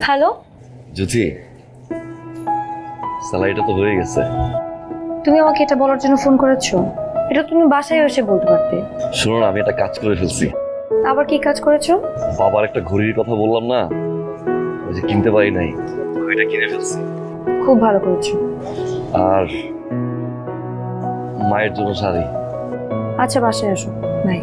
Hello, জ্যোতি, স্যালারিটা তো হয়ে গেছে। তুমি আমাকে এটা বলার জন্য ফোন করেছো? এটা তুমি বাসায় এসে বলতে পারতে। শোনো না, আমি একটা কাজ করে ফেলছি। আবার কি কাজ করেছো? বাবার একটা ঘড়ির কথা বললাম না, ওই যে কিনতে পারি নাই, ঘড়িটা কিনে ফেলছি। খুব ভালো করেছো। আর মায়ের জন্য শাড়ি। আচ্ছা, বাসায় আসো। বাই।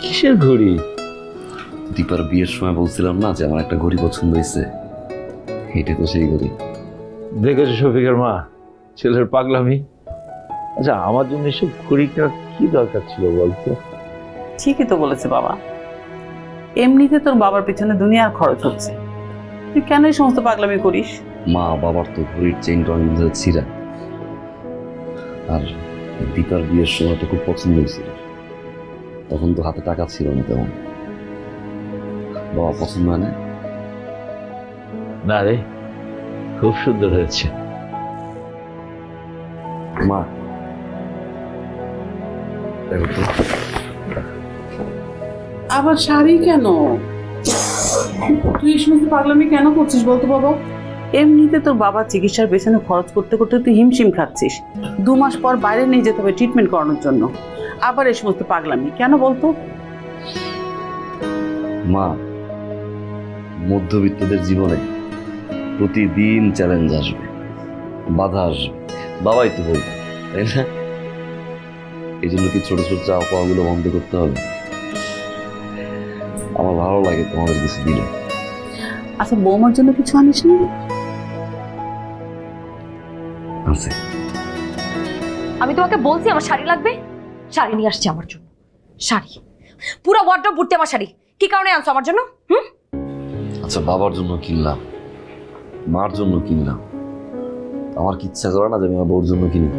কিসের ঘড়ি? দীপার বিয়ের সময় বলছিলাম না যে আমার একটা ঘড়ি পছন্দ হয়েছে, এটা তো সেই ঘড়ি। দেখেছো শফিকের মা, ছেলের পাগলামি। আচ্ছা, আমার জন্য এসব ঘড়ি কেনার কি দরকার ছিল বলতো? ঠিকই তো বলেছে বাবা। এমনিতে তোর বাবার পিছনে দুনিয়ার খরচ হচ্ছে, তুই কেন এই সমস্ত পাগলামি করিস? মা, বাবার তো ঘড়ির চেইনটা অনেক ধরে ছিঁড়া, আর দীপার বিয়ের সময় তো খুব পছন্দ হয়েছিল। তখন তো হাতে টাকা ছিল না তেমন। বাবা পছন্দ হয় না? না রে, খুব সুন্দর হয়েছে। মা দেখো তো। আবার শাড়ি কেন? তুই এই সমস্ত পাগলামি কেন করছিস বলতো বাবা? এমনিতে তোর বাবা চিকিৎসার পেছনে খরচ করতে করতে তুই হিমশিম খাচ্ছিস। 2 মাস পর বাইরে নিয়ে যেতে হবে ট্রিটমেন্ট করানোর জন্য, আবার এই সমস্ত পাগলামি কেন বলতো? মা, মধ্যবিত্তদের জীবনে প্রতিদিন চ্যালেঞ্জ আসবে, বাধা আসবে, বাবাই তো বলবে, তাই না? এই জন্য কি ছোট ছোট চাওয়া পাওয়াগুলো বন্ধ করতে হবে? আমার ভালো লাগে তোমাদের কিছু দিলে। আচ্ছা, বৌমার জন্য কিছু আনিস নি? আছে। আমি তোমাকে বলছি আমার শাড়ি লাগবে, শাড়ি নিয়ে আসছি আমার জন্য। শাড়ি পুরো ওয়ার্ডরোব ভর্তি আমার শাড়ি। কি কারণে আনছো আমার জন্য? আচ্ছা, বাবার জন্য কিনলাম, মার জন্য কিনলাম, আমার কি ইচ্ছা করে না যে আমি আমার বউর জন্য কিনি?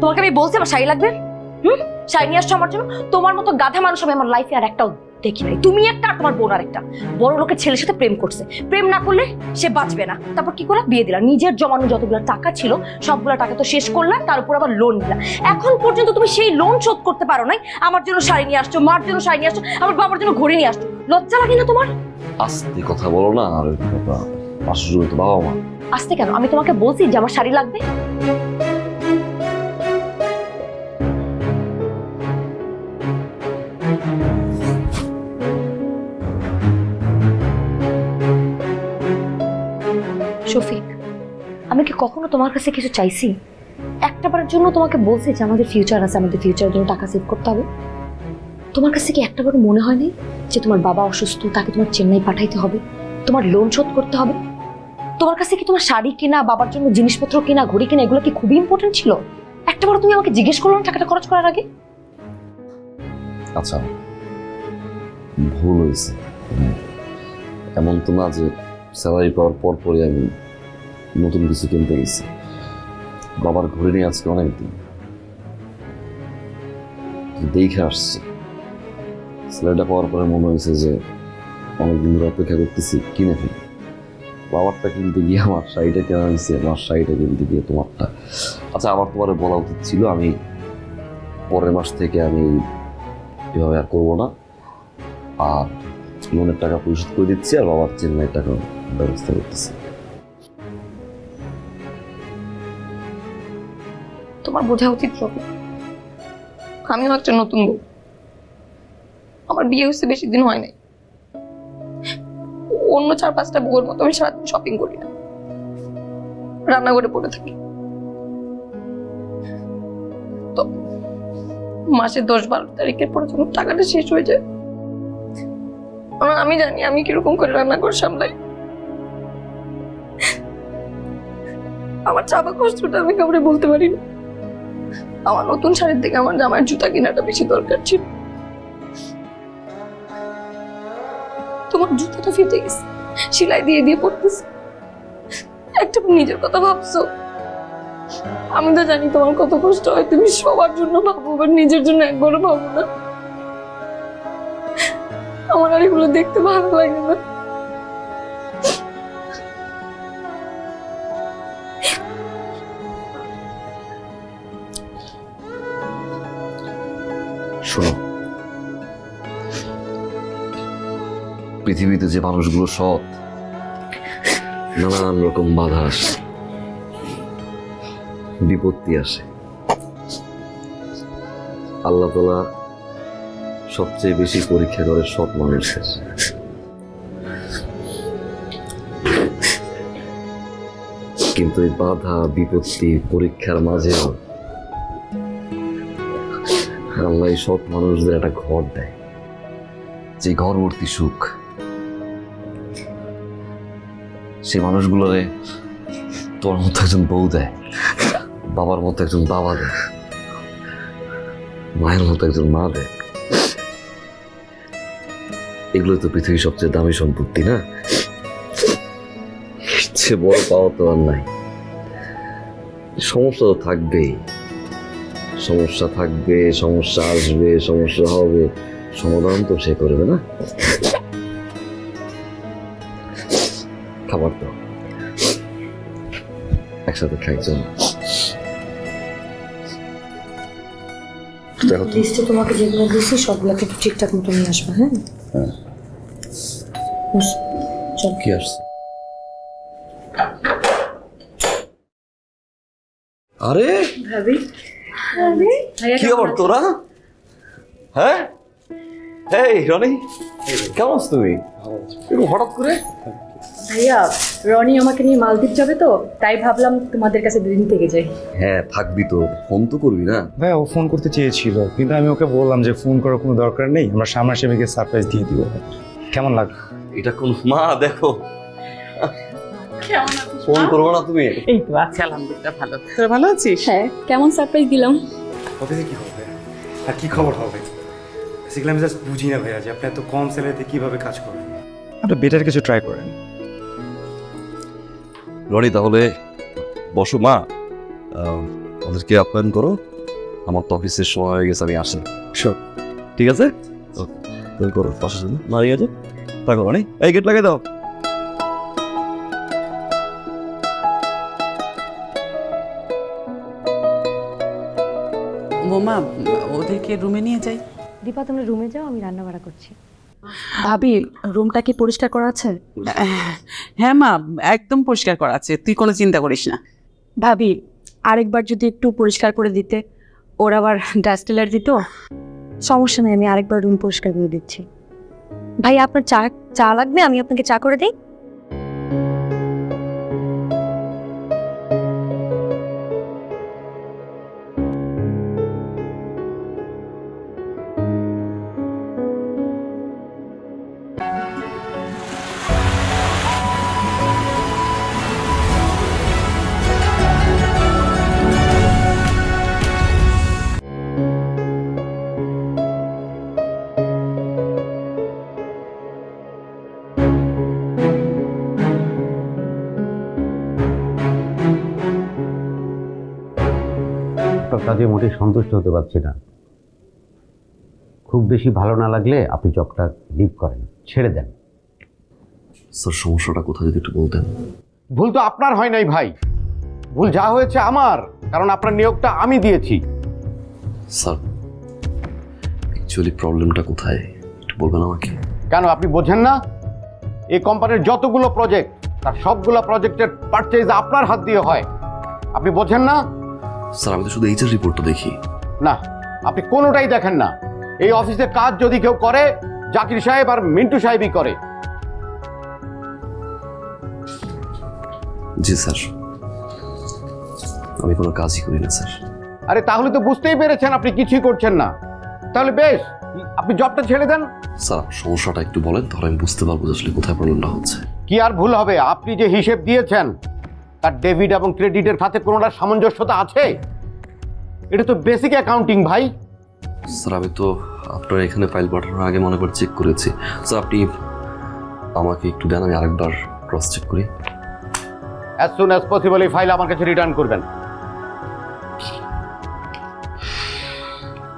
তোমাকে আমি বলছি আমার শাড়ি লাগবে, শাড়ি নিয়ে আসছো আমার জন্য। তোমার মতো গাধা মানুষ আমি আমার লাইফে আর একটাও দেখি নাই। তুমি একটা আর তোমার বোন আর একটা। বড় লোকের ছেলের সাথে প্রেম করছে, প্রেম না করলে সে বাঁচবে না। তারপর কি করে বিয়ে দিলা? নিজের জমানো যতগুলো টাকা ছিল সবগুলো টাকা তো শেষ করলা, তার উপর আবার লোন দিলা। এখন পর্যন্ত তুমি সেই লোন শোধ করতে পারো নাই। আমার জন্য শাড়ি নিয়ে আসছো, মার জন্য শাড়ি নিয়ে আসছো, আমার বাবার জন্য ঘড়ি নিয়ে আসছো। লজ্জা লাগে না তোমার? আস্তে কথা বলো না, আর ওই কথা আসলে তো বাবা মা। আসতে কেন? আমি তোমাকে বলছি যে আমার শাড়ি লাগবে। শফিক, আমি কি কখনো তোমার কাছে কিছু চাইছি? একটাবারের জন্য তোমাকে বলছি যে আমাদের ফিউচার আছে, আমাদের ফিউচারের জন্য টাকা সেভ করতে হবে? তোমার কাছে কি একটাবারও মনে হয়নি যে তোমার বাবা অসুস্থ, তাকে তোমার চেন্নাই পাঠাইতে হবে, তোমার লোন শোধ করতে হবে? তোমার কাছে কি তোমার শাড়ি কেনা, বাবার জন্য জিনিসপত্র কেনা, ঘড়ি কেনা এগুলো কি খুবই ইম্পর্টেন্ট ছিল? একটাবারও তুমি আমাকে জিজ্ঞেস করলো না টাকাটা খরচ করার আগে? আচ্ছা, ভুল হয়েছে। এমন তো না যে স্যালারি পাওয়ার পর পরই আমি নতুন কিছু কিনতে গেছি। বাবার ঘুরে নিয়ে আজকে অনেকদিন দেখে আসছে। স্যালারিটা পাওয়ার পরে মনে হয়েছে যে অনেকদিন ধরে অপেক্ষা করতেছি, কিনে ফেলি। বাবারটা কিনতে গিয়ে আমার শাড়িটা কেনা হয়েছে, আমার শাড়িটা কিনতে গিয়ে তোমারটা। আচ্ছা, আমার তোমার বলা উচিত ছিল, আমি পরের মাস থেকে আমি এভাবে আর করবো না, আর লোনের টাকা পরিশোধ করে দিচ্ছি, আর বাবার চেন্নাইয়ের টাকা ব্যবস্থা করতেছি। তোমার বোঝা উচিত শফিক, আমিও একটা নতুন বউ। আমার বিয়ে হচ্ছে বেশি দিন হয় নাই। অন্য 4-5টা বউয়ের মতো আমি সারাদিন শপিং করি না। রান্নাঘরে পড়ে থাকি। তো মাসে 10-12 তারিখের পরে যখন টাকাটা শেষ হয়ে যায়, আমি জানি আমি কিরকম করে রান্নাঘর সামলাই। আমার চাপা কষ্টটা আমি কাউকে বলতে পারি না। আমার নতুন শাড়ির থেকে আমার জামার জুতা কেনাটা বেশি দরকার ছিল। তোমার জুতাটা ফিটে গেছে, সেলাই দিয়ে দিয়ে পড়তেছে। একটা নিজের কথা ভাবছো? আমি তো জানি তোমার কত কষ্ট হয়, তুমি সবার জন্য ভাবো, আবার নিজের জন্য একবারও ভাবো না। আমার আর এগুলো দেখতে ভালো লাগে না। শোনো, পৃথিবীতে যে মানুষগুলো সৎ, নানান রকম বাধা আসে, বিপত্তি আসে। আল্লাহ তাআলা সবচেয়ে বেশি পরীক্ষা করে সৎ মানুষের। কিন্তু এই বাধা, বিপত্তি, পরীক্ষার মাঝেও আল্লাহ এই সৎ মানুষদের একটা ঘর দেয়, যে ঘর ভর্তি সুখ। সে মানুষগুলোরে তোর মতো একজন বউ দেয়, বাবার মতো একজন বাবা দেয়, মায়ের মতো একজন মা দেয়। এগুলো তো পৃথিবীর সবচেয়ে দামি সম্পত্তি, না? সে বড় পাওয়া তো আর নাই। সমস্যা তো থাকবেই, সমস্যা থাকবে, সমস্যা আসবে, সমস্যা হবে, সমাধান তো সে করবে, না? খাবার তো একসাথে খাই, চল। লিস্টে তোমাকে যেগুলো দিয়েছি সবগুলোকে একটু ঠিকঠাক মতো নিয়ে আসবে। হ্যাঁ, চল। কি আসছে? আরে ভাবি, কি খবর তোরা? হ্যাঁ, এই রনি, কেমন আছো তুমি? এরকম হঠাৎ করে? ভাইয়া, রনি আমাকে নিয়ে মালদ্বীপ যাবে তো, তাই ভাবলাম তোমাদের কাছে 2 দিন থেকে যাই। হ্যাঁ, থাকবি তো, ফোন তো করবি না? ভাই ও ফোন করতে চেয়েছিল, কিন্তু আমি ওকে বললাম যে ফোন করার কোনো দরকার নেই, আমরা সামনাসামনি গিয়ে সারপ্রাইজ দিয়ে দিব। কেমন লাগবে? এটা কোন মা? দেখো, ফোন করবো না তুমি? এই তো আছি, আলহামদুলিল্লাহ ভালো। তোরা ভালো আছিস? হ্যাঁ, কেমন সারপ্রাইজ দিলাম? অফিসে কি হবে আর কি খবর হবে? বেসিক্যালি আমি জাস্ট বুঝি না ভাইয়া যে আপনি এত কম স্যালারিতে কিভাবে কাজ করবেন। আপনি বেটার কিছু ট্রাই করেন। রনি, তাহলে বসো মা, ওদেরকে আপ্যায়ন করো। আমার তো অফিসের সময় হয়ে গেছে, আমি আসি। শিওর। ঠিক আছে, তুমি করো, পাশে জন্য দাঁড়িয়ে আছে। থাকো রনি, এই গেট লাগাই দাও। বোমা, ওদেরকে রুমে নিয়ে যাই। দীপা, তুমি রুমে যাও, আমি রান্না বাড়া করছি। ভাবি, রুমটা কি পরিষ্কার করা আছে? হ্যাঁ মা, একদম পরিষ্কার করা আছে, তুই কোনো চিন্তা করিস না। ভাবি, আরেকবার যদি একটু পরিষ্কার করে দিতে, ওর আবার ডাস্টেলার দিত। সমস্যা নেই, আমি আরেকবার রুম পরিষ্কার করে দিচ্ছি। ভাই, আপনার চা লাগবে? আমি আপনাকে চা করে দিই। কাজে মোটেই সন্তুষ্ট হতে পারছি না। খুব বেশি ভালো না লাগলে আপনি জবটা লিভ করেন, ছেড়ে দেন। স্যার, সমস্যাটা কোথায় যদি একটু বলতেন? ভুল তো আপনার হয় নাই ভাই, ভুল যা হয়েছে আমার, কারণ আপনার নিয়োগটা আমি দিয়েছি। স্যার, অ্যাকচুয়ালি প্রবলেমটা কোথায় একটু বলবেন আমাকে? কেন আপনি বোঝেন না? এই কোম্পানির যতগুলো প্রজেক্ট, তার সবগুলো প্রজেক্টের পারচেজ আপনার হাত দিয়ে হয়, আপনি বোঝেন না? স্যার, আমি তো শুধু এইচআর রিপোর্টটা দেখি। না, আপনি কোনোটাই দেখেন না। এই অফিসে কাজ যদি কেউ করে, জাকির সাহেব আর মিন্টু সাহেবই করে। জি স্যার, আমি কোনো কাজই করি না স্যার। আরে তাহলে তো বুঝতেই পেরেছেন আপনি কিছুই করছেন না। তাহলে বেশ, আপনি জবটা ছেড়ে দেন। স্যার সমস্যাটা একটু বলেন, তাহলে আমি বুঝতে পারবো যে আসলে কোথায় প্রবলেমটা হচ্ছে। কি আর ভুল হবে? আপনি যে হিসেব দিয়েছেন তার ডেবিট এবং ক্রেডিটের খাতে কোনোটা সামঞ্জস্যতা আছে? এটা তো বেসিক অ্যাকাউন্টিং ভাই। স্যার আমি তো আপনার এখানে ফাইল পাঠানোর আগে মনে করে চেক করেছি। স্যার আপনি আমাকে একটু দেন, আমি আরেকবার ক্রস চেক করি। অ্যাজ সুন অ্যাজ পসিবল এই ফাইল আমার কাছে রিটার্ন করবেন।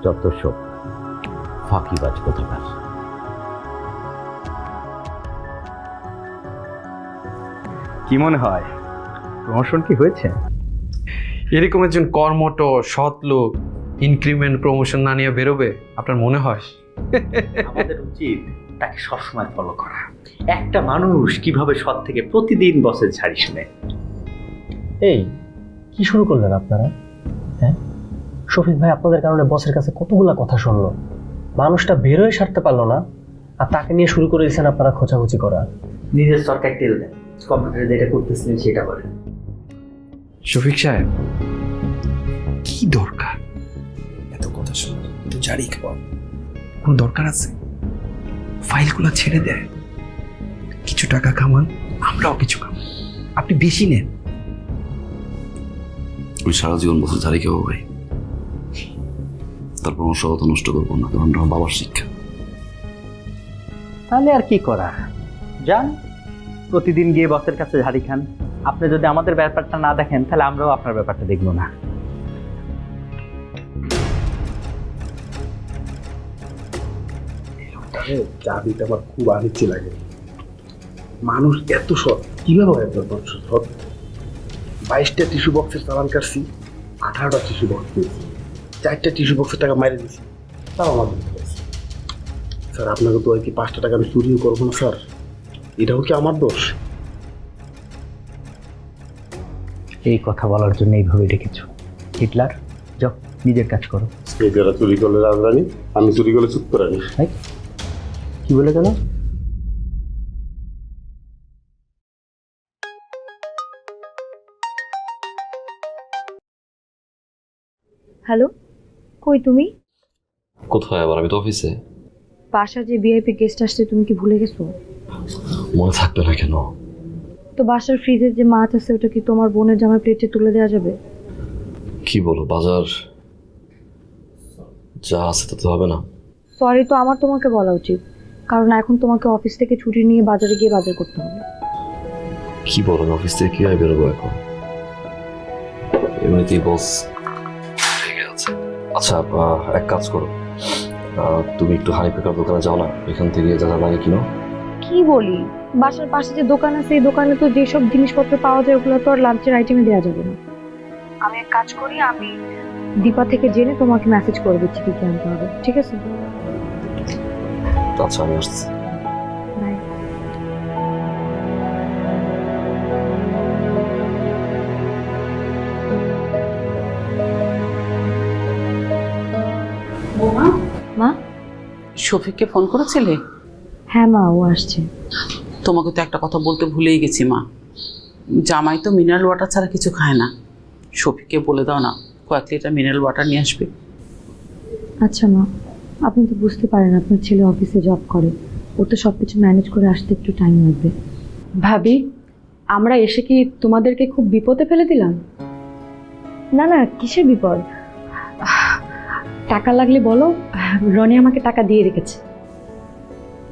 যত সব ফাঁকিবাজ কোথাকার। কি মনে হয় প্রমোশন কি হয়েছে? এরকম একজন কর্মঠ সৎ লোক ইনক্রিমেন্ট প্রমোশন না নিয়ে বেরোবে আপনার মনে হয়? আমাদের উচিত তাকে সবসময় ফলো করা। একটা মানুষ কিভাবে সৎ থেকে প্রতিদিন বসের ঝাড়ি শুনে। এই কি শুরু করলেন আপনারা? হ্যাঁ, শফিক ভাই আপনাদের কারণে বসের কাছে কতগুলা কথা শুনলো, মানুষটা বেরোয় সারতে পারলো না, আর তাকে নিয়ে শুরু করে দিয়েছেন আপনারা খোঁচাখুচি করা। নিজের সরকার তেল দেন, কম্পিউটারে যেটা করতেছিলেন সেটা করেন। শফিক সাহেব কি দরকার এত কথা শোনা, এত জারি খাওয়া? কোনো দরকার আছে? ফাইলগুলো ছেড়ে দেয়, কিছু টাকা কামান, আমরাও কিছু কামান, আপনি বেশি নেন। আমি সারা জীবন বছর ঝাড়ি খাবো ভাই, তারপর আমার সহত নষ্ট করবো না, কারণ আমার বাবার শিক্ষা। তাহলে আর কি করা, যান প্রতিদিন গিয়ে বসের কাছে ঝাড়ি খান। আপনি যদি আমাদের ব্যাপারটা না দেখেন তাহলে আমরাও আপনার ব্যাপারটা দেখবো না। চাকরিটা আমার খুব আনিচ্ছি লাগে। মানুষ এত সৎ, কিভাবে হয় এত সৎ? 22টা টিস্যু বক্সের চালান কাটছি, 18টা টিস্যু বক্স পেয়েছি, 4টা টিস্যু বক্সের টাকা মাইরে দিয়েছি, তাও আমার বুঝতে পারছি। স্যার আপনাকে তো কি 5টা টাকা আমি চুরিও করবো না স্যার? এটাও কি আমার দোষ? এই কথা বলার জন্য এইভাবে ডেকেছ। হিটলার, যাও নিজের কাজ করো। এরা চুরি করলে রাজরানী, আমি চুরি করলে চুপ করে নি। কি বলে গেল? হ্যালো, কই তুমি? কোথায় আবার? আমি তো অফিসে। বাসার যে ভিআইপি গেস্ট আসছে তুমি কি ভুলে গেছো? মনে থাকবে না কেন? তো বাসার ফ্রিজের যে মাছ আছে ওটা কি তোমার বোনের জামার প্লেটে তুলে দেওয়া যাবে? কি বলো, বাজার যা আছে তা তো হবে না। সরি, তো আমার তোমাকে বলা উচিত, কারণ এখন তোমাকে অফিস থেকে ছুটি নিয়ে বাজারে গিয়ে বাজার করতে হবে। কি বলো, অফিস থেকে কিভাবে বেরোবো এখন? এমনিতেই বস ঠিক আছে। আচ্ছা এক কাজ করো, তুমি একটু হানি পেকার দোকানে যাও না, এখান থেকে যা যা লাগে কিনো। কি বলি, বাসার পাশে যে দোকান আছে এই দোকানে তো যেসব জিনিসপত্র পাওয়া যায় ওগুলো তো আর লাঞ্চের আইটেমে দেওয়া যাবে না। আমি এক কাজ করি, আমি দীপা থেকে জেনে তোমাকে মেসেজ করে দিচ্ছি কি কি আনতে হবে, ঠিক আছে? আচ্ছা আমি আসছি। বাই। মা, শফিককে ফোন করেছিলে? হ্যাঁ মা, ও আসছে। তোমাকে তো একটা কথা বলতে ভুলেই গেছি মা, জামাই তো মিনারেল ওয়াটার ছাড়া কিছু খায় না। শফিককে বলে দাও না কয়েক লিটার মিনারেল ওয়াটার নিয়ে আসবে। আচ্ছা মা, আপনি তো বুঝতে পারেন আপনার ছেলে অফিসে জব করে, ও তো সব কিছু ম্যানেজ করে আসতে একটু টাইম লাগবে। ভাবি, আমরা এসে কি তোমাদেরকে খুব বিপদে ফেলে দিলাম? না না, কিসের বিপদ? টাকা লাগলে বলো, রনি আমাকে টাকা দিয়ে রেখেছে।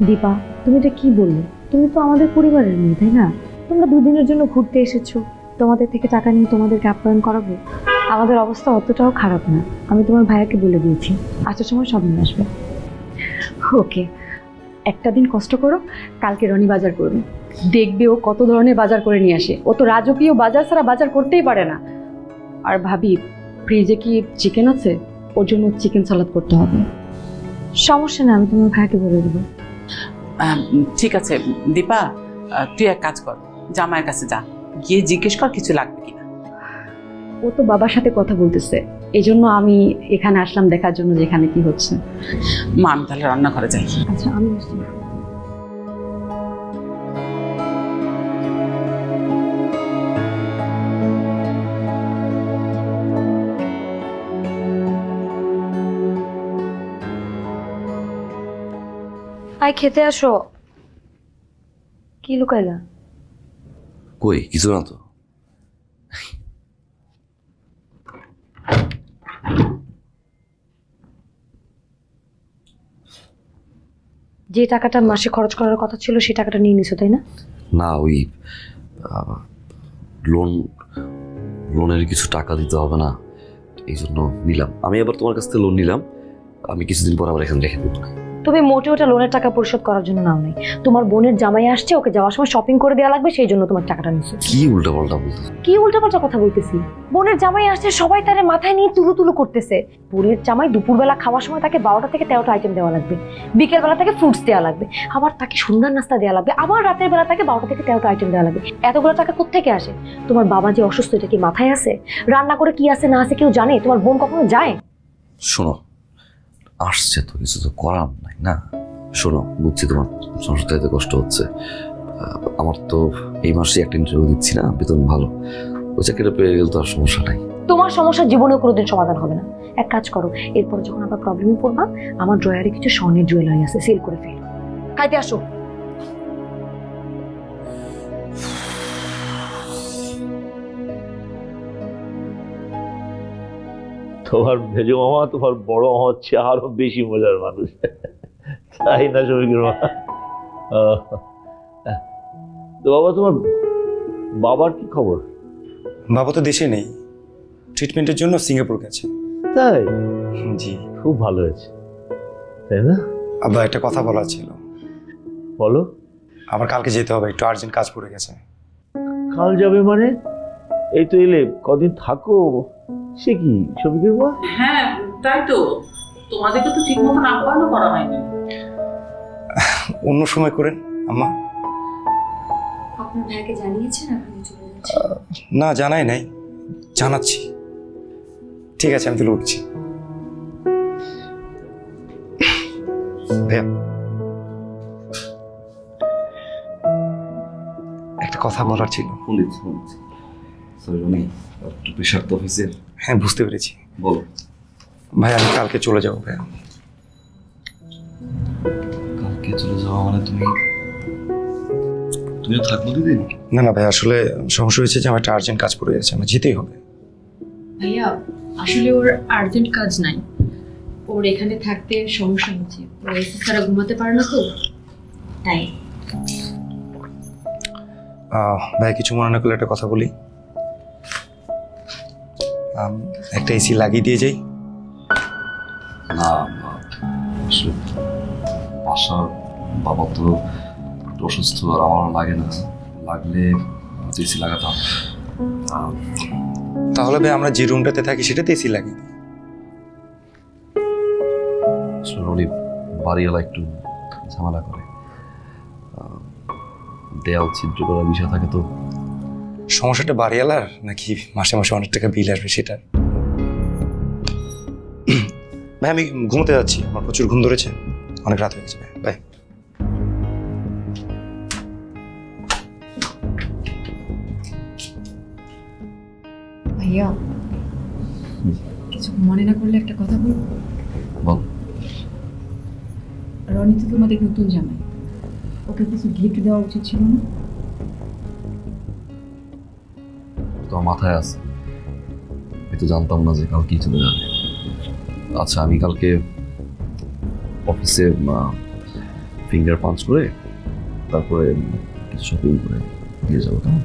দীপা, তুমি এটা কি বললে? তুমি তো আমাদের পরিবারের মেয়ে, তাই না? তোমরা দুদিনের জন্য ঘুরতে এসেছো, তোমাদের থেকে টাকা নিয়ে তোমাদেরকে আপ্যায়ন করাবো? আমাদের অবস্থা অতটাও খারাপ না, আমি তোমার ভাইয়াকে বলে দিয়েছি আসার সময় সব নিয়ে আসবে। ওকে, একটা দিন কষ্ট করো, কালকে রনি বাজার করবে, দেখবে ও কত ধরনের বাজার করে নিয়ে আসে। ও তো রাজকীয় বাজার ছাড়া বাজার করতেই পারে না। আর ভাবি, ফ্রিজে কি চিকেন আছে? ওর জন্য চিকেন সালাদ করতে হবে। সমস্যা না, আমি তোমার ভাইয়াকে বলে দেবো। ঠিক আছে দীপা, তুই এক কাজ কর, জামাইয়ের কাছে যা, গিয়ে জিজ্ঞেস কর কিছু লাগবে কিনা। ও তো বাবার সাথে কথা বলতেছে, এই জন্য আমি এখানে আসলাম দেখার জন্য যেখানে কি হচ্ছে। মা আমি তাহলে রান্নাঘরে যাই। আচ্ছা, আমি আসছি। আয় খেতে আসো। কি লুকাইলা? কই কিছু না তো। যে টাকাটা মাসে খরচ করার কথা ছিল সেই টাকাটা নিয়ে নিছো তাই না? না, ওই লোন লোনের কিছু টাকা দিতে হবে না, এই জন্য নিলাম। আমি আবার তোমার কাছ থেকে লোন নিলাম, আমি কিছুদিন পর আবার এখানে রেখে দেবো। তুমি মোটে ওটা লোনের টাকা পরিশোধ করার জন্য নাও নাই। তোমার বোনের জামাই আসছে, ওকে যাওয়ার সময় শপিং করে দেওয়া লাগবে, সেই জন্য তোমার টাকাটা নিছো। কি উল্টাপাল্টা বলতেছো? কি উল্টাপাল্টা কথা বলতেছি? বোনের জামাই আসছে, সবাই তারে মাথায় নিয়ে তুলু তুলু করতেছে। বোনের জামাই দুপুরবেলা খাওয়ার সময় তাকে 12টা থেকে 13টা আইটেম দেওয়া লাগবে, বিকেলবেলা তাকে ফ্রুটস দেওয়া লাগবে, আবার তাকে সন্ধ্যার নাস্তা দেওয়া লাগবে, আবার রাতের বেলা তাকে 12টা থেকে 13টা আইটেম দেওয়া লাগবে। এতগুলো টাকা কোত্থেকে আসে? তোমার বাবা যে অসুস্থ, এটা কি মাথায় আছে? রান্না করে কি আছে না আছে কেউ জানে? তোমার বোন কখনো যায়? শোনো, আসছে তো, কিছু তো করার নাই না। শোনো, বুঝছি তোমার সংসারটাতে কষ্ট হচ্ছে। আমার তো এই মাসে একটা ইন্টারভিউ দিচ্ছি না, বেতন ভালো, ওই চাকরিটা পেয়ে গেলে তো আর সমস্যা নাই। তোমার সমস্যা জীবনেও কোনোদিন সমাধান হবে না। এক কাজ করো, এরপর যখন আবার প্রবলেমে পড়বা, আমার ড্রয়ারে কিছু স্বর্ণের জুয়েলারি আছে, সেল করে ফেলো। খাইতে আসো। তোমার মেজো মামা তোমার বড় মামা হচ্ছে আরো বেশি মজার মানুষ, তাই না শফিকের মা? তো বাবা, তোমার বাবার কি খবর? বাবা তো দেশে নেই, ট্রিটমেন্টের জন্য সিঙ্গাপুর গেছে। তাই? জি। খুব ভালো হয়েছে, তাই না? আব্বা, একটা কথা বলার ছিল। বলো। আবার কালকে যেতে হবে, একটু আর্জেন্ট কাজ পড়ে গেছে। কাল যাবে মানে? এই তো এলে, কদিন থাকো। সে কি শফিকের মা? হ্যাঁ তাই তো, তোমাদেরকে তো ঠিক মতন আহ্বানও করা হয়নি। অন্য সময় করেন আম্মা। আপনার ভাইকে জানিয়েছেন আপনি চলে যাচ্ছেন? না, জানাই নাই, জানাচ্ছি। ঠিক আছে, আমি তো উঠছি। ভাইয়া, একটা কথা বলার ছিল। সরি রনি, একটু প্রেশার তো অফিসের। হ্যাঁ, বুঝতে পেরেছি। বলো। ভাই, আমি কালকে চলে যাবো ভাইয়া। কালকে চলে যাওয়া মানে তুমিও থাকবো দুদিন? না না ভাই, আসলে সমস্যা হয়েছে যে আমার একটা আর্জেন্ট কাজ পড়ে গেছে, আমার যেতেই হবে। ভাইয়া আসলে ওর আর্জেন্ট কাজ নাই, ওর এখানে থাকতে সমস্যা হচ্ছে, ওর এসি ছাড়া ঘুমাতে পারে না তো, তাই। ভাই, কিছু মনে না করলে একটা কথা বলি। একটা এসি লাগিয়ে দিয়ে যাই। না, আসলে বাসার বাবা তো একটু অসুস্থ, আর আমারও লাগে না, লাগলে এসি লাগাতাম। তাহলে ভাই, আমরা যে রুমটাতে থাকি সেটাতে এসি লাগিয়ে দিই। আসলে রনি, বাড়িওয়ালা একটু ঝামেলা করে, দেয়াল ছিদ্র করার বিষয় থাকে তো। সমস্যাটা বাড়িওয়ালার নাকি মাসে মাসে অনেক টাকা বিল আসবে সেটা? ভাই, আমি ঘুমোতে যাচ্ছি, আমার প্রচুর ঘুম ধরেছে, অনেক রাত হয়ে গেছে। ভাই বাই। ভাইয়া কিছু মনে না করলে একটা কথা বলবো? বল। রনি তো তোমাদের নতুন জামাই, ওকে কিছু গিফট দেওয়া উচিত ছিল না? তোমার মাথায় আছে, আমি তো জানতাম না যে কালকে চলে যাবে। আচ্ছা, আমি কালকে অফিসে ফিঙ্গার পাঞ্চ করে তারপরে কিছু শপিং করে দিয়ে যাবো, কেমন?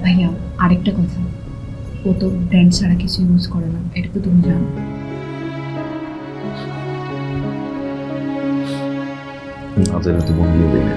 ভাইয়া আরেকটা কথা, ও তো ব্র্যান্ড ছাড়া কিছু ইউজ করে না, এটা তো তুমি জানো। আজ আমি তো বন্ধু দেয় না।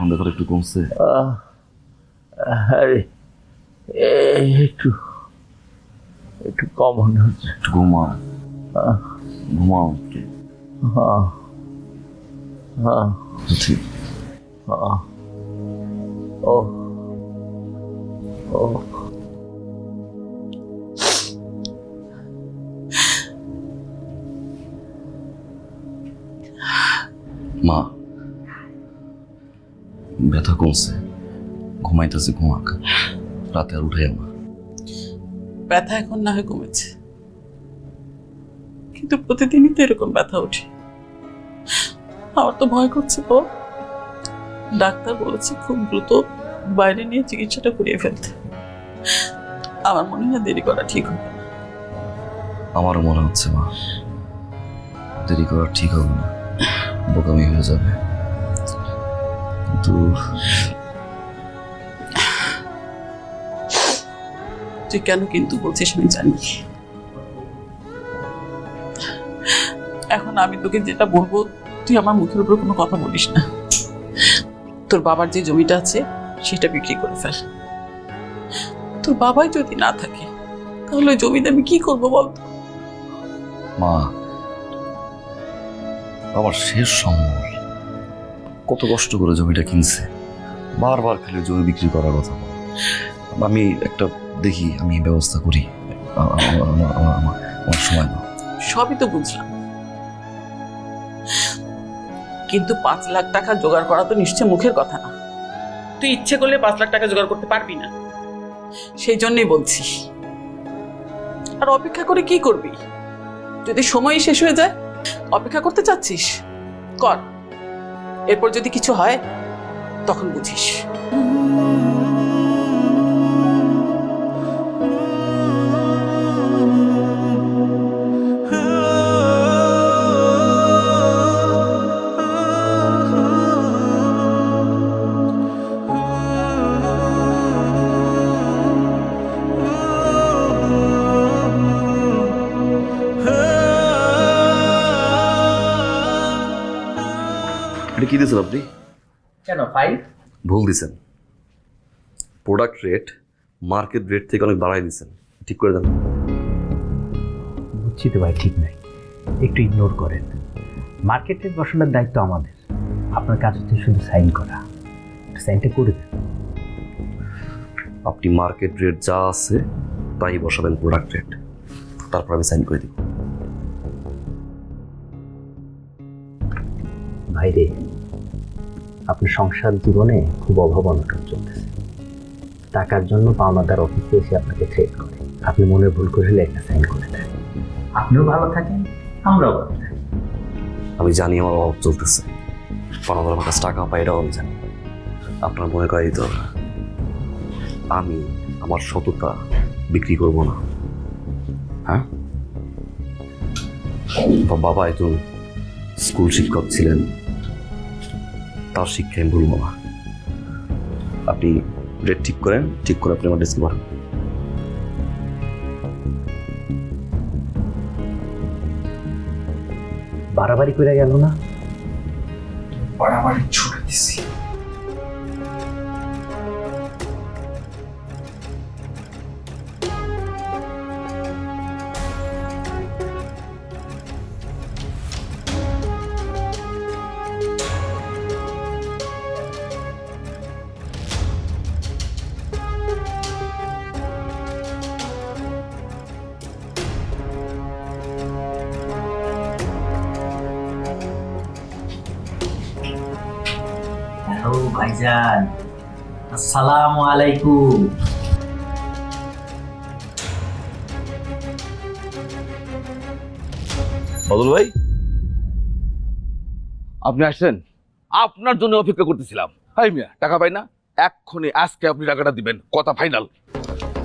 এখন ব্যথাটা একটু কমছে? আরে একটু একটু কম মনে হচ্ছে। একটু ঘুমাও, ঘুমাও একটু। হ্যাঁ হ্যাঁ ঠিক। হ্যাঁ। ও ও মা, ব্যথা কমছে, ঘুমাইতেছে, ঘুমাক, রাতে আর উঠে না। ব্যথা এখন না হয় কমেছে, কিন্তু প্রতিদিনই তো এরকম ব্যথা ওঠে। আমার তো ভয় করছে তো। ডাক্তার বলেছে খুব দ্রুত বাইরে নিয়ে চিকিৎসাটা করিয়ে ফেলতে। আমার মনে হয় দেরি করা ঠিক হবে না। আমারও মনে হচ্ছে মা, দেরি করা ঠিক হবে না, বোকামি হয়ে যাবে। কিন্তু তুই কেন কিন্তু বলছিস আমি জানি। এখন আমি তোকে যেটা বলবো তুই আমার মুখের উপর কোনো কথা বলিস না। তোর বাবার যে জমিটা আছে সেটা বিক্রি করে ফেল। তোর বাবাই যদি না থাকে তাহলে ওই জমিতে আমি কি করবো বলতো? মা, আমার শেষ সম্বল, কত কষ্ট করে জমিটা কিনছে, বারবার খালি জমি বিক্রি করার কথা বলে। আমি একটা দেখি, আমি ব্যবস্থা করি, আমার সময় না। সবই তো বুঝলাম, কিন্তু 5 লাখ টাকা জোগাড় করা তো নিশ্চয় মুখের কথা না। তুই ইচ্ছে করলে 5 লাখ টাকা জোগাড় করতে পারবি না, সেই জন্যই বলছি। আর অপেক্ষা করে কি করবি? যদি সময় শেষ হয়ে যায়, অপেক্ষা করতে চাচ্ছিস কর, এরপর যদি কিছু হয় তখন বুঝিস। এটা কি দিয়েছেন আপনি? কেন ফাইল? ভুল দিছেন, প্রোডাক্ট রেট মার্কেট রেট থেকে অনেক বাড়াই দিচ্ছেন, ঠিক করে দেন। বুঝছি তো ভাই, ঠিক নাই, একটু ইগনোর করেন। মার্কেট রেট বসানোর দায়িত্ব আমাদের, আপনার কাজ হচ্ছে শুধু সাইন করা। সাইনটা করে দেন। আপনি মার্কেট রেট যা আছে তাই বসাবেন প্রোডাক্ট রেট, তারপর আমি সাইন করে দিব। ভাই রে, আপনার সংসার জীবনে খুব অভাব অনটন চলতেছে। টাকার জন্য পাওনাদার অফিসে এসে আপনাকে থ্রেট করে। আপনি মনে ভুল করলে একটা সাইন করে দেন, আপনিও ভালো থাকেন, আমরাও ভালো থাকি। আমি জানি আমার অভাব চলতেছে, পাওনাদার আমার কাছে টাকা পাই, এটাও আমি জানি। আপনার মনে করাই তো আমি আমার সততা বিক্রি করব না। হ্যাঁ, বাবা একজন স্কুল শিক্ষক ছিলেন, তার শিক্ষা আমি ভুলব না। আপনি রেট ঠিক করেন, ঠিক করে আপনি আমার ডেস্কে পাঠান। বাড়াবাড়ি করে গেল না? বাড়াবাড়ি ছুড়ে দিছি। হ্যালো ভাইজান, আসসালামু আলাইকুম। বদল ভাই, আপনি আসছেন? আপনার জন্য অপেক্ষা করতেছিলাম। হাই মিয়া, টাকা পাই না, এক্ষুনি আজকে আপনি টাকাটা দিবেন, কথা ফাইনাল।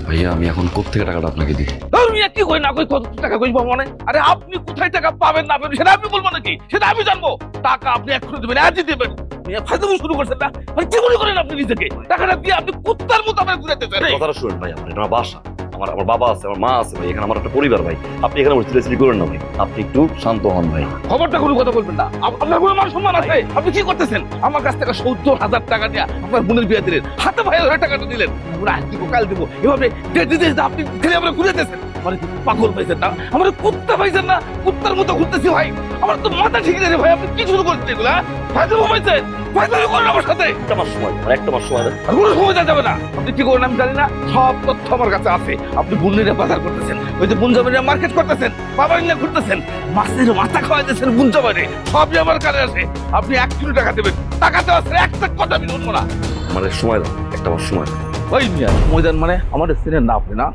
ভাইয়া, আমি এখন কোত্থেকে টাকাটা আপনাকে দিই? মিয়া কি কই না কই, কত টাকা কই পাবো মানে? আরে আপনি কোথায় টাকা পাবেন না পাবেন সেটা আপনি বলবো নাকি? সেটা আমি জানবো। টাকা আপনি এক্ষুনি দিবেন, আজই দিবেন। মিয়া ফাইজলামি শুরু করছেন না? মানে কি মনে করেন আপনি নিজেকে? টাকাটা দিয়ে আপনি কুত্তার মতো আমার ঘুরাতে চান? কথাটা শুনেন ভাই, আমার এটা আমার বাসা, আমার আমার বাবা আছে, আমার মা আছে ভাই, এখানে আমার একটা পরিবার ভাই। আপনি এখানে চিল্লাচিল্লি করেন না ভাই, আপনি একটু শান্ত হন ভাই। খবরটা কোনো কথা বলবেন না। আপনার কোনো মান সম্মান আছে? আপনি কি করতেছেন? আমার কাছ থেকে 70,000 টাকা দিয়ে আপনার বোনের বিয়ে দিলেন, হাতে ভাই ধরে টাকাটা দিলেন, আমরা আজ দিব কাল দিব এভাবে ডেট দিতে দিতে আপনি খেলে আমরা ঘুরে দিয়েছেন। আমার কি পাগল পাইছেন না? আমার কুত্তা পাইছেন না? কুত্তার মতো ঘুরতেছি ভাই, আমার তো মাথা ঠিক নেই ভাই। আপনি কি শুরু করছেন এগুলা? ফায়দামো পাইছেন, ফায়দামো করেন আমার সাথে। একটা মাস সময়, আর একটা মাস সময় দেন। আর কোনো সময় যাবে না। আপনি কি করেন আমি জানি না, সব তথ্য আমার কাছে আছে। আপনি বুননিরা বাজার করতেছেন, ওই যে বুনজামাইরা মার্কেট করতেছেন, বাবার নিয়ে ঘুরতেছেন, মাছের মাথা খাওয়াইতেছেন বুনজামাইরে, সবই আমার কাছে আছে। আপনি 1 কিলো টাকা দেবেন, টাকা দেওয়া আছে, একটা কথা আমি শুনবো না। আমার সময় দেন, একটা মাস সময় দেন। ওই মিয়া ময়দান মানে আমাদের চিনেন না আপনি? না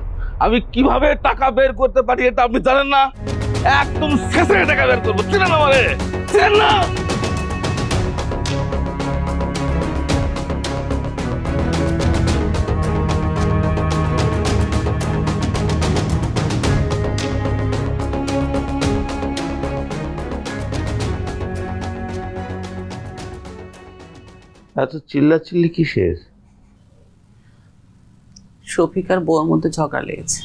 আমি কিভাবে টাকা বের করতে পারি এটা আপনি জানেন না? একদম শেষে টাকা বের করবো, চিনেন আমারে? চিনেন না? এত চিল্লাচিল্লি কিসের? শফিক আর বউর মধ্যে ঝগড়া লেগেছে।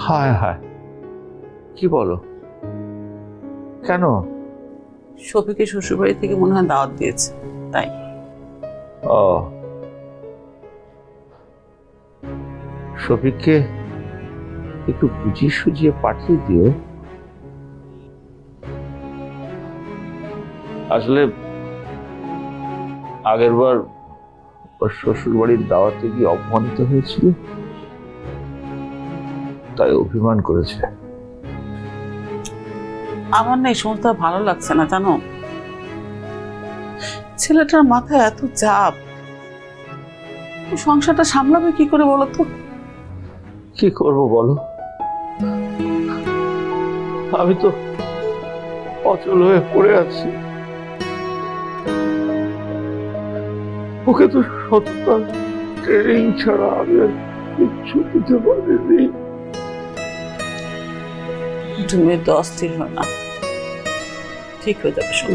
হায় হায়, কি বলো? কেন? শফিকের শ্বশুরবাড়ি থেকে মনে হয় দাওয়াত দিয়েছে, তাই। ও, শফিককে একটু বুঝিয়ে সুঝিয়ে পাঠিয়ে দিও। আসলে আগের বার ওর শ্বশুর বাড়ির দাওয়াতে গিয়ে অপমানিত হয়েছিল, তাই অভিমান করেছে। আমার না এই সমস্ত ভালো লাগছে না, জানো। ছেলেটার মাথায় এত চাপ, ও সংসারটা সামলাবে কি করে বলো তো? কি করবো বলো, আমি তো অচল হয়ে পড়ে আছি। ওকে তো সততা ট্রেনিং ছাড়া আমি আর কিচ্ছু দিতে পারিনি। তুমি তো অস্থির হয় না, ঠিক হয়ে যাবে সব।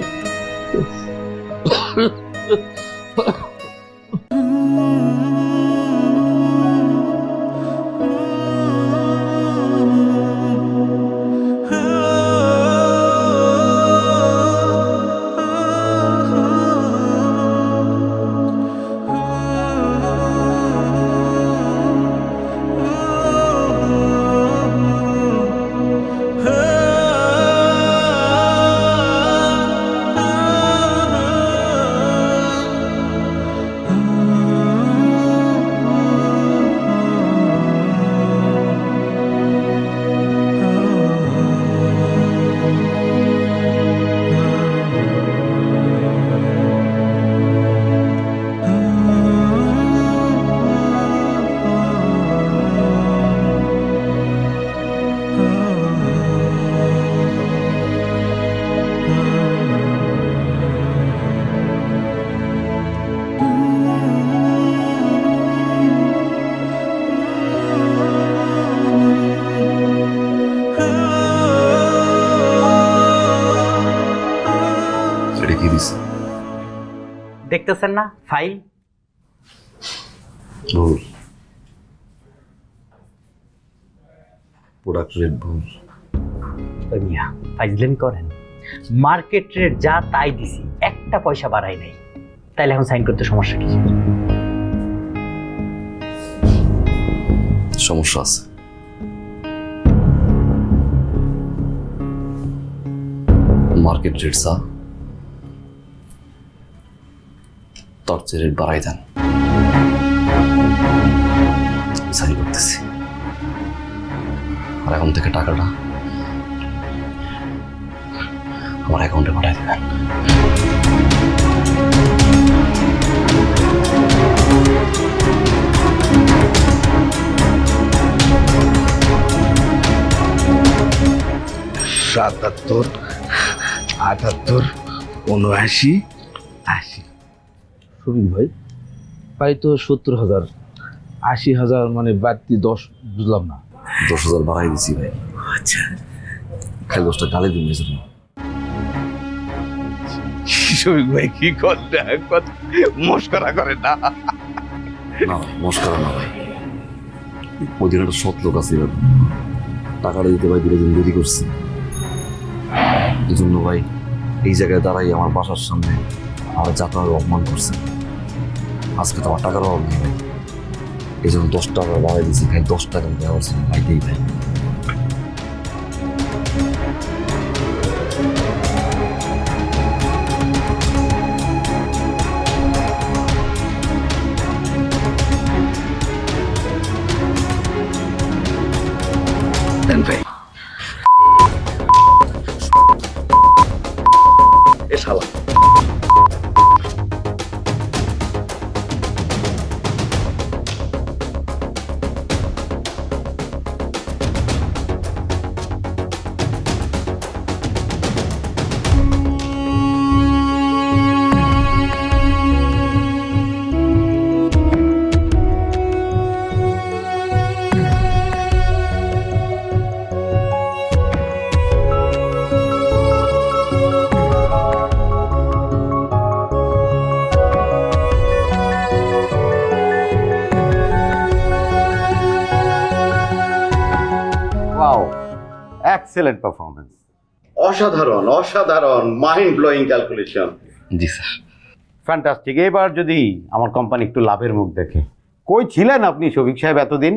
দেখতেছেন না ফাইল? ভুল, প্রোডাক্ট রেট ভুল। মিয়া ফাইজলেন করেন, মার্কেট রেট যা তাই দিছি, একটা পয়সা বাড়াই নাই, তাইলে এখন সাইন করতে সমস্যা কি? সমস্যা আছে। মার্কেট রেট সা তার চেয়ে রেট বাড়াই দেন, সাইন করতেছি। আর এখন থেকে টাকাটা আমার অ্যাকাউন্টে পাঠিয়ে দেবেন। সাতাত্তর, 78, 79, 80। শফিক ভাই, প্রায় তো 70,000, 80,000 মানে বাড়তি 10, বুঝলাম না। 10,000 বাড়াই দিছি ভাই। আচ্ছা, খালি 10টা গালি দিন জন্য। শফিক ভাই কি করলেন? মস্করা করেন না। না মস্করা না ভাই, ওই দিন একটা সৎ লোক আছে, টাকাটা দিতে ভাই 2 দিন দেরি করছে। এই জন্য ভাই এই জায়গায় দাঁড়াই আমার বাসার সামনে আমার যাত্রার অপমান করছে। আজকে তো আমার টাকার অভাব নেই ভাই, এই জন্য 10 টাকা বাড়াই দিয়েছি ভাই। 10 টাকা দেওয়ার জন্য ভাইতেই ভাই। দেন ভাই। এ শালা ওয়াও, এক্সেলেন্ট পারফরমেন্স, অসাধারণ অসাধারণ, মাইন্ড ব্লোয়িং ক্যালকুলেশন। জি স্যার। ফ্যান্টাস্টিক। এবার যদি আমার কোম্পানি একটু লাভের মুখ দেখে। কই ছিলেন আপনি শফিক সাহেব এতদিন?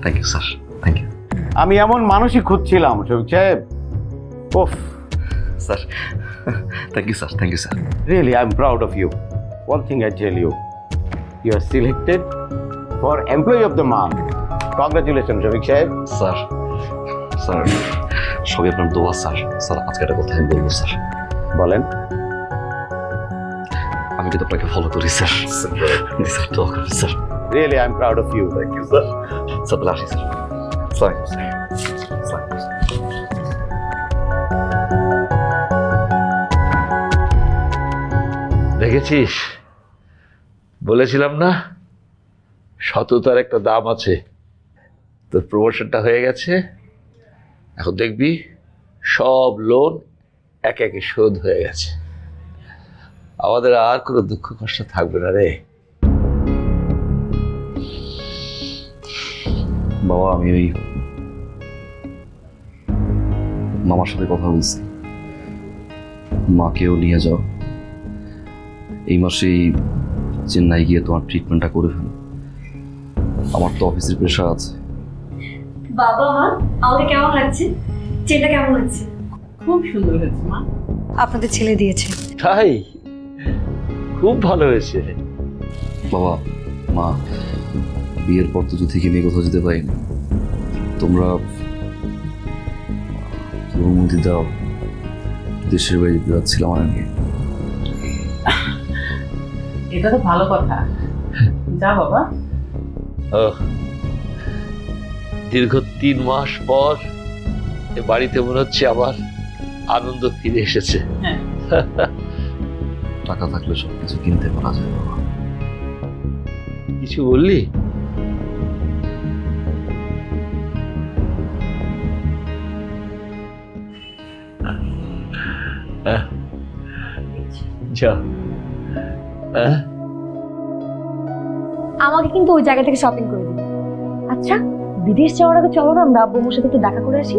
Thank you sir, thank you আমি এমন মানুষই খুঁজছিলাম শফিক সাহেব। ওফ sir. Thank you sir, thank you sir. Really I am proud of you. One thing I tell you, you are selected for employee of the month. Congratulation Shafiq সাহেব। Sir, sir সবই আপনার দোয়া স্যার। স্যার আজকে একটা কথা আমি বলবো sir. বলেন। আমি কিন্তু আপনাকে ফলো করি স্যার। জি স্যার, দোয়া করি sir. Really I am proud of you. Thank you sir. Sir তাহলে আসি স্যার। Sir sir. দেখেছিস, বলেছিলাম না সততার একটা দাম আছে। তোর প্রমোশনটা হয়ে গেছে, এখন দেখবি সব লোন একে একে শোধ হয়ে গেছে। আমাদের আর কোনো দুঃখ কষ্ট থাকবে না রে। বাবা আমি ওই মামার সাথে কথা বলছি, মাকেও নিয়ে যাও। এই মাসেই চেন্নাই গিয়ে তোমার ট্রিটমেন্টটা করে ফেলো। আমার তো অফিসের প্রেশার আছে। বাবা মা আমাকে কেমন লাগছে? চেনটা কেমন লাগছে? খুব সুন্দর হয়েছে মা। আপনাদের ছেলে দিয়েছে। তাই খুব ভালো হয়েছে। বাবা মা বিয়ের পর তো থেকে নিয়ে কোথাও যেতে পারিনি। তোমরা অনুমতি দাও, দেশের বাড়ি যেতে যাচ্ছিলাম আমার নিয়ে। এটা তো ভালো কথা, যা বাবা। দীর্ঘ 3 মাস পর এ বাড়িতে মনে হচ্ছে আবার আনন্দ ফিরে এসেছে। হ্যাঁ। টাকা থাকলে সবকিছু কিনতে পারা যায় বাবা। কিছু বললি? যা। আমাকে কিন্তু ওই জায়গা থেকে শপিং করে দিন। আচ্ছা বিদেশ যাওয়ার আগে চলো না আমরা আব্বুর সাথে একটু দেখা করে আসি।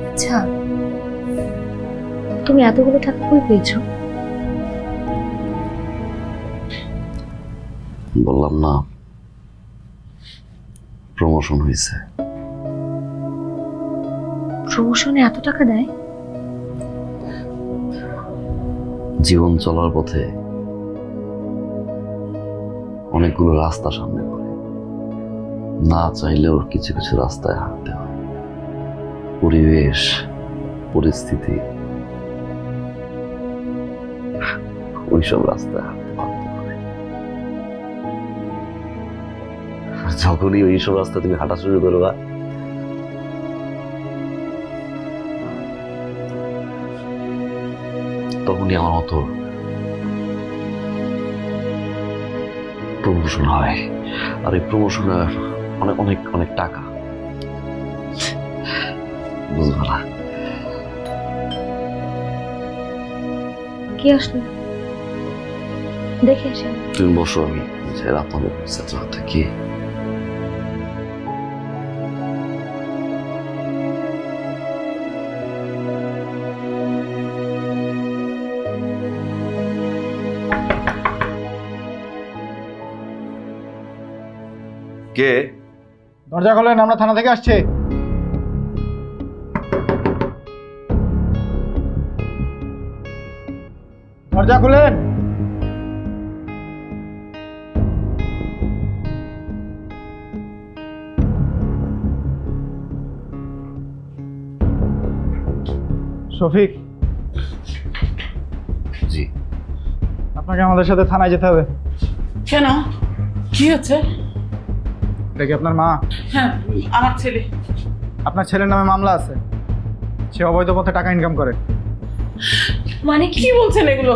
আচ্ছা তুমি এতগুলো টাকা কই পেয়েছো? বললাম না প্রমোশন হয়েছে। প্রমোশনে এত টাকা দেয়? জীবন চলার পথে অনেকগুলো রাস্তা সামনে পড়ে, না চাইলেও কিছু কিছু রাস্তায় হাঁটতে হয়। পরিবেশ পরিস্থিতি ওইসব রাস্তায় হাঁটতে বাধ্য করে। যখনই ওইসব রাস্তা তুমি হাঁটা শুরু করবা তখনই আমার মতো প্রমোশন হয়। আর এই প্রমোশনে অনেক অনেক অনেক টাকা। বুঝবে না। কি আসলো? দেখে আসেন। তুমি বসো, আমি যাই আপনাদের সাথে থাকি। কে? দরজা খোলেন, আমরা থানা থেকে আসছি। দরজা খুলেন। শফিক, জি। আপনাকে আমাদের সাথে থানায় যেতে হবে। কেন, কি হচ্ছে? এটা কি আপনার মা? হ্যাঁ, আমার ছেলে। আপনার ছেলের নামে মামলা আছে, সে অবৈধ পথে টাকা ইনকাম করে। মানে কি বলছেন এগুলো?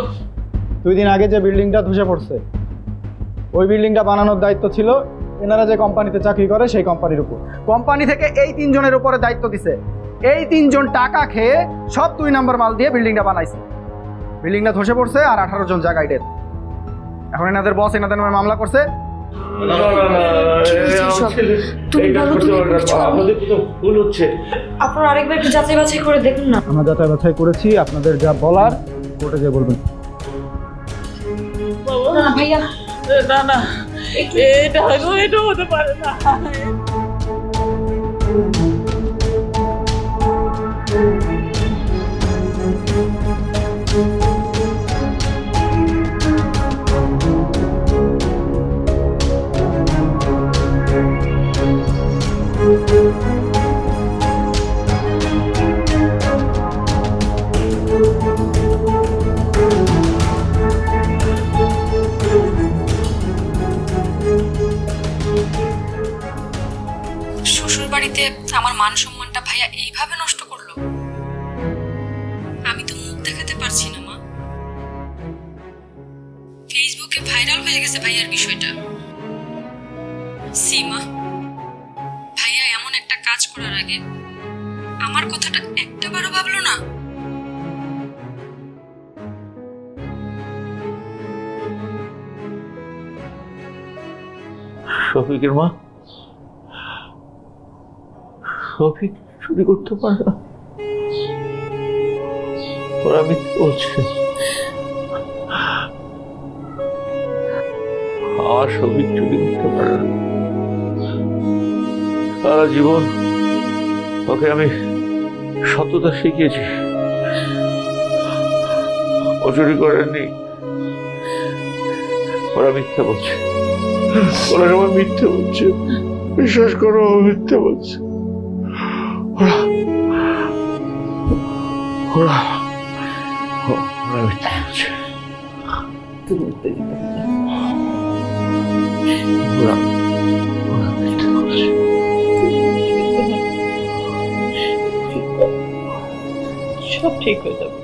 2 দিন আগে যে বিল্ডিংটা ধসে পড়ছে, ওই বিল্ডিংটা বানানোর দায়িত্ব ছিল এনারা যে কোম্পানিতে চাকরি করে সেই কোম্পানির উপর। কোম্পানি থেকে এই 3 জনের উপরে দায়িত্ব দিছে। এই 3 জন টাকা খেয়ে সব 2 নম্বর মাল দিয়ে বিল্ডিংটা বানাইছে। বিল্ডিংটা ধসে পড়ছে আর 18 জন জায়গায় ডেথ। এখন এনাদের বস এনাদের নামে মামলা করছে। আপনারা আরেকবার একটু যাচাই বাছাই করে দেখুন না। আমরা যাচাই বাছাই করেছি, আপনাদের যা বলার কোর্টে গিয়ে বলবেন। না ভাইয়া, না না, এটা হতে পারে না। শ্বশুর বাড়িতে আমার মান সম্মানটা ভাইয়া এইভাবে নষ্ট করলো। আমি তো মুখ দেখাতে পারছি না মা। ফেসবুকে ভাইরাল হয়ে গেছে ভাইয়ার বিষয়টা। সীমা, ভাইয়া এমন একটা কাজ করার আগে আমার কথাটা একটাবারও ভাবলো না। শফিকের মা, শফিক চুরি করতে পারে না, ওরা মিথ্যে বলছে। আমার শফিক চুরি করতে পারে না। সারা জীবন ওকে আমি সততা শিখিয়েছি, ও চুরি করেনি। ওরা মিথ্যে বলছে, ওরা সবাই মিথ্যে বলছে, বিশ্বাস করো, মিথ্যে বলছে। ওরা মিথ্যে বলছে। ওরা মিথ্যে বলছে। সব ঠিক হয়ে যাবে।